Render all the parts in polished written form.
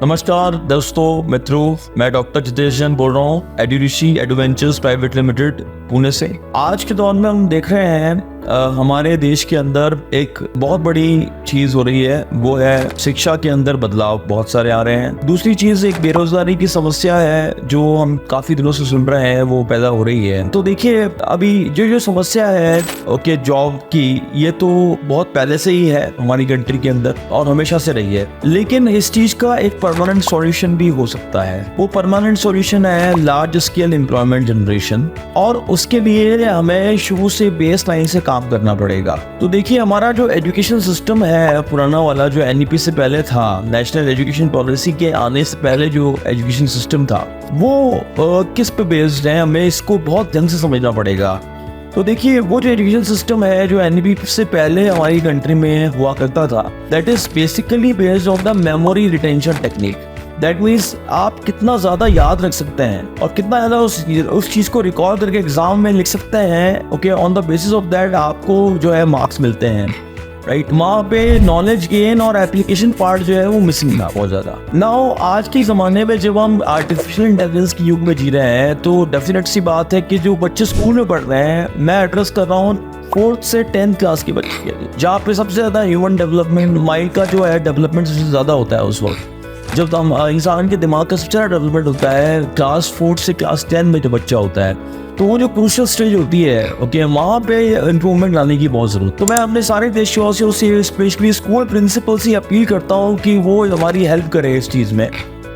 नमस्कार दोस्तों, मित्रों, मैं डॉक्टर जितेश जैन बोल रहा हूँ एडुऋषि एडवेंचर्स प्राइवेट लिमिटेड पुणे से। आज के दौर में हम देख रहे हैं हमारे देश के अंदर एक बहुत बड़ी चीज हो रही है, वो है शिक्षा के अंदर बदलाव बहुत सारे आ रहे हैं। दूसरी चीज एक बेरोजगारी की समस्या है जो हम काफी दिनों से सुन रहे हैं, वो पैदा हो रही है। तो देखिए, अभी जो समस्या है ओके जॉब की, ये तो बहुत पहले से ही है हमारी कंट्री के अंदर और हमेशा से रही है, लेकिन इस चीज का एक परमानेंट सॉल्यूशन भी हो सकता है। वो परमानेंट सॉल्यूशन है लार्ज स्केल एम्प्लॉयमेंट जनरेशन, और उसके लिए हमें शुरू से बेस लाइन से काम करना पड़ेगा। तो देखिए, हमारा जो एजुकेशन सिस्टम है पुराना वाला, जो एनईपी से पहले था, नेशनल एजुकेशन पॉलिसी के आने से पहले जो एजुकेशन सिस्टम था, वो किस पे बेस्ड है, हमें इसको बहुत ढंग से समझना पड़ेगा। तो देखिए, वो जो एजुकेशन सिस्टम है जो एनईपी से पहले हमारी कंट्री में हुआ करता था, that is basically based on the memory retention technique. That means आप कितना ज़्यादा याद रख सकते हैं और कितना ज़्यादा उस चीज़ को रिकॉल करके एग्जाम में लिख सकते हैं। Okay, on the basis of that आपको जो है मार्क्स मिलते हैं, राइट। वहाँ पे नॉलेज गेन और एप्लीकेशन पार्ट जो है वो मिसिंग था बहुत ज़्यादा। नाउ आज के ज़माने में जब हम आर्टिफिशियल इंटेलिजेंस के युग में जी रहे हैं, तो डेफिनेट सी बात है कि जो बच्चे स्कूल में पढ़ रहे हैं, मैं एड्रेस कर रहा हूँ 4th से 10th क्लास के बच्चे के लिए, जहाँ पे सबसे ज़्यादा ह्यूमन डेवलपमेंट, माइंड का जो है डेवलपमेंट सबसे ज़्यादा होता है उस वक्त, जब हम इंसान के दिमाग का सबसे ज़्यादा डेवलपमेंट होता है क्लास 4 से क्लास 10 में जो बच्चा होता है। तो वो जो क्रूशियल स्टेज होती है, ओके, वहाँ पे इम्प्रूवमेंट लाने की बहुत ज़रूरत। तो मैं अपने सारे देशवासियों से, स्पेशली स्कूल प्रिंसिपल से अपील करता हूँ कि वो हमारी हेल्प करे इस चीज़ में,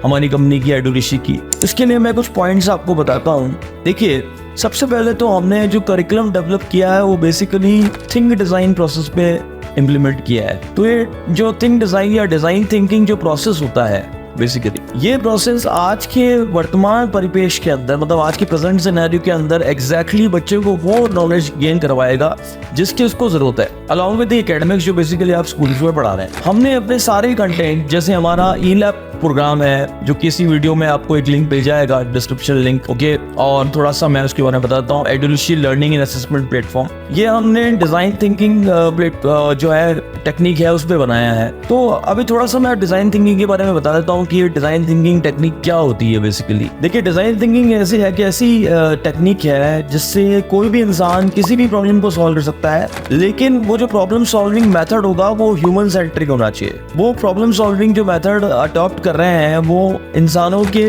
हमारी कंपनी की, एडुऋषि की। इसके लिए मैं कुछ पॉइंट्स आपको बताता हूँ। देखिए, सबसे पहले तो हमने जो करिकुलम डेवलप किया है वो बेसिकली थिंक डिज़ाइन प्रोसेस पे इम्प्लीमेंट किया है। तो ये जो थिंक डिज़ाइन या डिज़ाइन थिंकिंग जो प्रोसेस होता है, बेसिकली ये प्रोसेस आज के वर्तमान परिपेश के अंदर, मतलब आज के प्रेजेंट सिनेरियो के अंदर एग्जैक्टली बच्चे को वो नॉलेज गेन करवाएगा जिसकी उसको जरूरत है, अलॉन्ग विद द एकेडमिक्स जो बेसिकली आप स्कूल में पढ़ा रहे हैं। हमने अपने सारे कंटेंट, जैसे हमारा ई लैब प्रोग्राम है जो किसी वीडियो में आपको एक लिंक भेजा जाएगा, डिस्क्रिप्शन लिंक, ओके, और थोड़ा सा मैं उसके बारे में बताता हूँ। एडुऋषि लर्निंग एंड असेसमेंट प्लेटफॉर्म, ये हमने डिजाइन थिंकिंग जो है टेक्निक है उस पर बनाया है। तो अभी थोड़ा सा मैं डिजाइन थिंकिंग के बारे में बता देता हूँ कि ये डिजाइन थिंकिंग टेक्निक क्या होती है। बेसिकली देखिए, डिजाइन थिंकिंग ऐसी है कि ऐसी टेक्निक है जिससे कोई भी इंसान किसी भी प्रॉब्लम को सॉल्व कर सकता है, लेकिन वो जो प्रॉब्लम सॉल्विंग मेथड होगा वो ह्यूमन सेंट्रिक होना चाहिए। वो प्रॉब्लम सॉल्विंग जो मेथड अडॉप्ट कर रहे हैं वो इंसानों के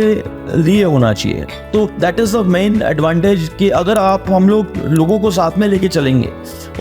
लिए होना चाहिए। तो that is the main advantage कि अगर आप हम लोगों को साथ में लेके चलेंगे,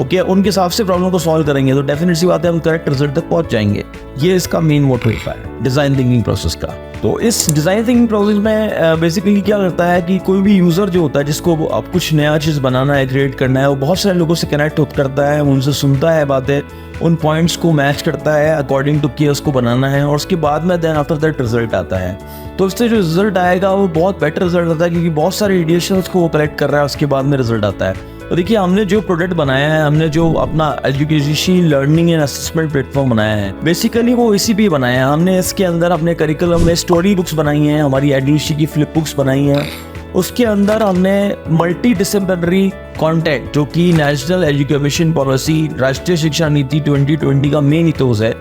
ओके, उनके हिसाब से प्रॉब्लम को सॉल्व करेंगे, तो डेफिनेट सी बात है हम करेक्ट रिजल्ट तक पहुंच जाएंगे। ये इसका मेन मोटिव है डिजाइन थिंकिंग प्रोसेस का। तो इस डिजाइन थिंकिंग प्रोसेस में बेसिकली क्या करता है कि कोई भी यूजर जो होता है, जिसको अब कुछ नया चीज बनाना है, क्रिएट करना है, वो बहुत सारे लोगों से कनेक्ट करता है, उनसे सुनता है बातें, उन पॉइंट्स को मैच करता है अकॉर्डिंग टू कि उसको बनाना है, और उसके बाद में देन आफ्टर दैट रिजल्ट आता है। तो उससे जो रिजल्ट आएगा वो बहुत बेटर रिजल्ट आता है, क्योंकि बहुत सारे आइडियाज को वो कलेक्ट कर रहा है, उसके बाद में रिजल्ट आता है। तो देखिए, हमने जो प्रोडक्ट बनाया है, हमने जो अपना education learning and assessment platform बनाया है, बेसिकली वो इसी पे बनाया है। हमने इसके अंदर अपने करिकुलम में स्टोरी बुक्स बनाई हैं, हमारी एडुऋषि की फ्लिप बुक्स बनाई हैं। उसके अंदर हमने मल्टी डिसिप्लिनरी कंटेंट, जो कि नेशनल एजुकेशन पॉलिसी, राष्ट्रीय शिक्षा नीति 2020 का मेन इथोस है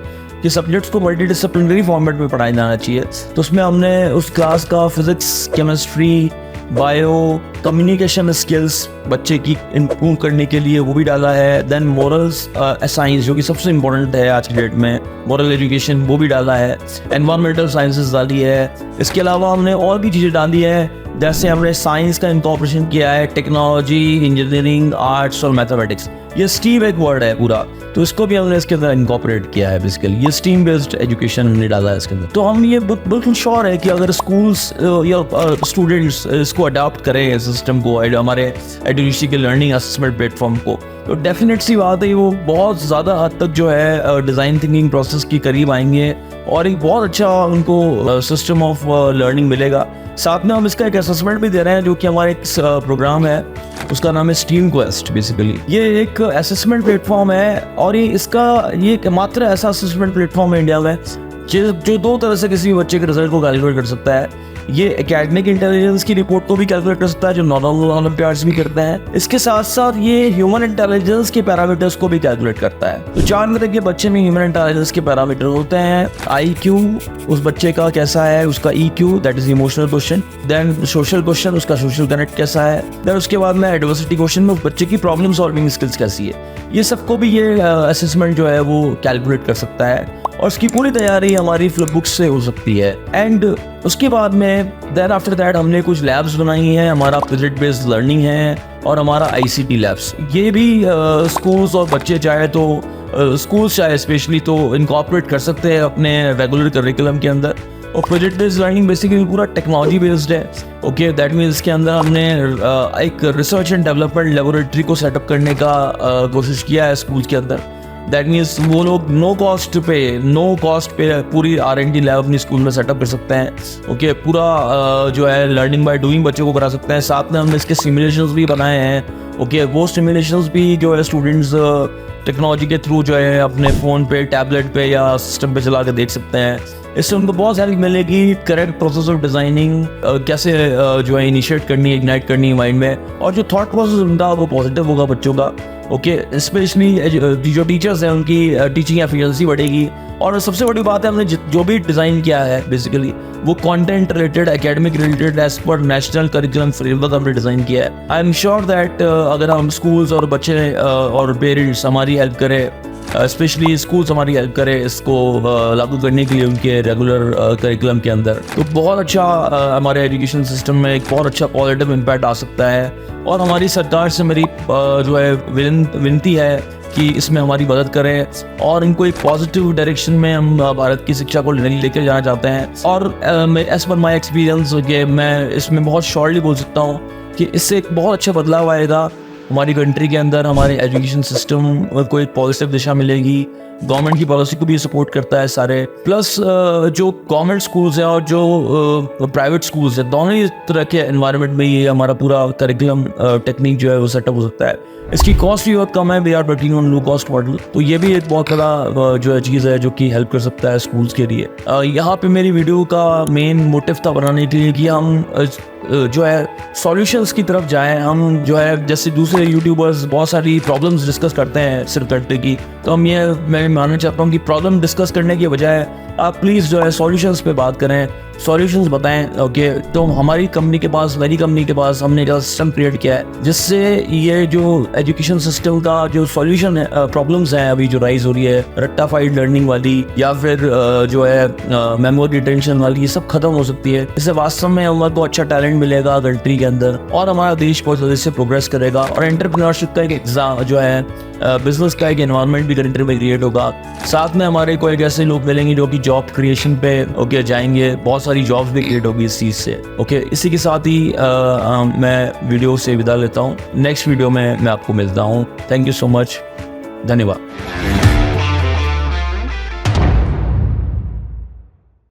कि सब्जेक्ट्स को मल्टी डिसिप्लिनरी फॉर्मेट में पढ़ाया जाना चाहिए। तो उसमें हमने उस क्लास का physics, chemistry, bio, communication skills बच्चे की इम्प्रूव करने के लिए वो भी डाला है। देन मोरल्स, साइंस जो कि सबसे इम्पोर्टेंट है आज की डेट में, मोरल एजुकेशन, वो भी डाला है। एनवायरमेंटल साइंसेस डाली है। इसके अलावा हमने और भी चीज़ें डाली है, जैसे हमने साइंस का इनकॉर्पोरेशन किया है, टेक्नोलॉजी, इंजीनियरिंग, आर्ट्स और मैथमेटिक्स। ये स्ट्रीम एक वर्ड है पूरा, तो इसको भी हमने इसके अंदर इनकॉर्पोरेट किया है। बेसिकली ये स्ट्रीम बेस्ड एजुकेशन हमने डाला है इसके अंदर। तो हम ये बिल्कुल श्योर है कि अगर स्कूल्स या स्टूडेंट्स इसको अडॉप्ट करें सिस्टम को, हमारे एडुऋषि के लर्निंग असेसमेंट प्लेटफॉर्म को, तो डेफिनेट सी बात है वो बहुत ज़्यादा हद तक जो है डिज़ाइन थिंकिंग प्रोसेस के करीब आएंगे और एक बहुत अच्छा उनको सिस्टम ऑफ लर्निंग मिलेगा। साथ में हम इसका एक असेसमेंट भी दे रहे हैं, जो कि हमारे एक प्रोग्राम है, उसका नाम है स्ट्रीम क्वेस्ट। बेसिकली ये एक असेसमेंट प्लेटफॉर्म है, और ये मात्र ऐसा असेसमेंट प्लेटफॉर्म है इंडिया में जो 2 तरह से किसी भी बच्चे के रिजल्ट को कैलकुलेट कर सकता है। ये एकेडमिक इंटेलिजेंस की रिपोर्ट को भी कैलकुलेट कर सकता है, जो नॉर्मल ओलंपियाड्स भी करते हैं। इसके साथ साथ ये ह्यूमन इंटेलिजेंस के पैरामीटर्स को भी कैलकुलेट करता है। तो 4 तरह के बच्चे में ह्यूमन इंटेलिजेंस के पैरामीटर होते हैं। IQ उस बच्चे का कैसा है, उसका EQ that is emotional question, then social question उसका सोशल कनेक्ट कैसा है, देन उसके बाद में एडवर्सिटी क्वेश्चन में उस बच्चे की प्रॉब्लम सॉल्विंग स्किल्स कैसी है। ये सबको भी ये असेसमेंट जो है वो कैलकुलेट कर सकता है और उसकी पूरी तैयारी हमारी फ्लिपबुक से हो सकती है। एंड उसके बाद में देन आफ्टर दैट हमने कुछ लैब्स बनाई हैं, हमारा प्रोजेक्ट बेस्ड लर्निंग है और हमारा ICT लैब्स। ये भी स्कूल्स और बच्चे चाहे तो स्कूल्स चाहे स्पेशली तो इनकॉर्पोरेट कर सकते हैं अपने रेगुलर करिकुलम के अंदर। और प्रोजेक्ट बेस्ड लर्निंग बेसिकली पूरा टेक्नोलॉजी बेस्ड है। ओके, दैट मीन्स के अंदर हमने एक रिसर्च एंड डेवलपमेंट लेबोरेटरी को सेटअप करने का कोशिश किया है स्कूल्स के अंदर। दैट मीन्स वो लोग नो कॉस्ट पे पूरी R&D लैब अपनी स्कूल में सेटअप कर सकते हैं। ओके, पूरा जो है लर्निंग बाय डूइंग बच्चों को करा सकते हैं। साथ में हमने इसके सिमुलेशंस भी बनाए हैं। ओके, वो सिमुलेशंस भी जो है स्टूडेंट्स टेक्नोलॉजी के थ्रू जो है अपने फ़ोन पे, टैबलेट पे या सिस्टम पे चला के देख सकते हैं। इससे उनको बहुत हेल्प मिलेगी करेक्ट प्रोसेस ऑफ डिज़ाइनिंग कैसे जो है इनिशिएट करनी है, इग्नाइट करनी है माइंड में, और जो थॉट प्रोसेस उनका वो पॉजिटिव होगा बच्चों का। ओके, स्पेशली जो टीचर्स हैं उनकी टीचिंग एफिशिएंसी बढ़ेगी। और सबसे बड़ी बात है, हमने जो भी डिज़ाइन किया है बेसिकली वो content related, academic related as per national curriculum framework हमने डिज़ाइन किया है। आई एम श्योर दैट अगर हम स्कूल्स और बच्चे और पेरेंट्स हमारी हेल्प करें, स्पेशली स्कूल्स हमारी हेल्प करें इसको लागू करने के लिए उनके रेगुलर करिकुलम के अंदर, तो बहुत अच्छा हमारे एजुकेशन सिस्टम में एक बहुत अच्छा पॉजिटिव इम्पैक्ट आ सकता है। और हमारी सरकार से मेरी जो है विनती है कि इसमें हमारी मदद करें और इनको एक पॉजिटिव डायरेक्शन में हम भारत की शिक्षा को लेकर जाना चाहते हैं। और एज पर माई एक्सपीरियंस मैं इसमें बहुत श्योरली बोल सकता हूँ कि इससे एक बहुत अच्छा बदलाव आएगा हमारी कंट्री के अंदर। हमारे एजुकेशन सिस्टम को एक पॉजिटिव दिशा मिलेगी। गवर्नमेंट की पॉलिसी को भी सपोर्ट करता है सारे, प्लस जो गवर्नमेंट स्कूल्स हैं और जो प्राइवेट स्कूल्स हैं, दोनों ही तरह के एनवायरनमेंट में ये हमारा पूरा करिकुलम टेक्निक जो है वो सेटअप हो सकता है। इसकी कॉस्ट भी बहुत कम है, we are working on low cost model, तो ये भी एक बहुत बड़ा जो है चीज़ है जो कि हेल्प कर सकता है स्कूल्स के लिए। यहाँ पे मेरी वीडियो का मेन मोटिव था बनाने के लिए कि हम जो है सॉल्यूशंस की तरफ जाएं। हम जो है जैसे दूसरे यूट्यूबर्स बहुत सारी प्रॉब्लम्स डिस्कस करते हैं सिर्फ कंट्री की, तो मैं मानना चाहता हूँ कि प्रॉब्लम डिस्कस करने की बजाय आप प्लीज़ जो है सॉल्यूशंस पे बात करें, सॉल्यूशंस बताएं। ओके, तो हमारी कंपनी के पास, मेरी कंपनी के पास हमने एक सिस्टम क्रिएट किया है जिससे ये जो एजुकेशन सिस्टम का जो सॉल्यूशन है, प्रॉब्लम्स हैं अभी जो राइज हो रही है, रेक्टिफाइड लर्निंग वाली या फिर जो है मेमोरी रिटेंशन वाली, ये सब खत्म हो सकती है। इससे वास्तव में हमारे अच्छा टैलेंट मिलेगा कंट्री के अंदर और हमारा देश बहुत जल्दी से प्रोग्रेस करेगा। और एंटरप्रेन्योरशिप का एक एग्जाम जो है, बिजनेस का एक एनवायरनमेंट भी कंट्री में क्रिएट होगा। साथ में हमारे को एक ऐसे लोग मिलेंगे जो कि जॉब क्रिएशन पे जाएंगे, बहुत सारी जॉब्स भी क्रिएट होगी इस चीज़ से। इसी के साथ ही मैं वीडियो से विदा लेता हूँ। नेक्स्ट वीडियो में मैं आपको मिलता हूँ। थैंक यू सो मच, धन्यवाद।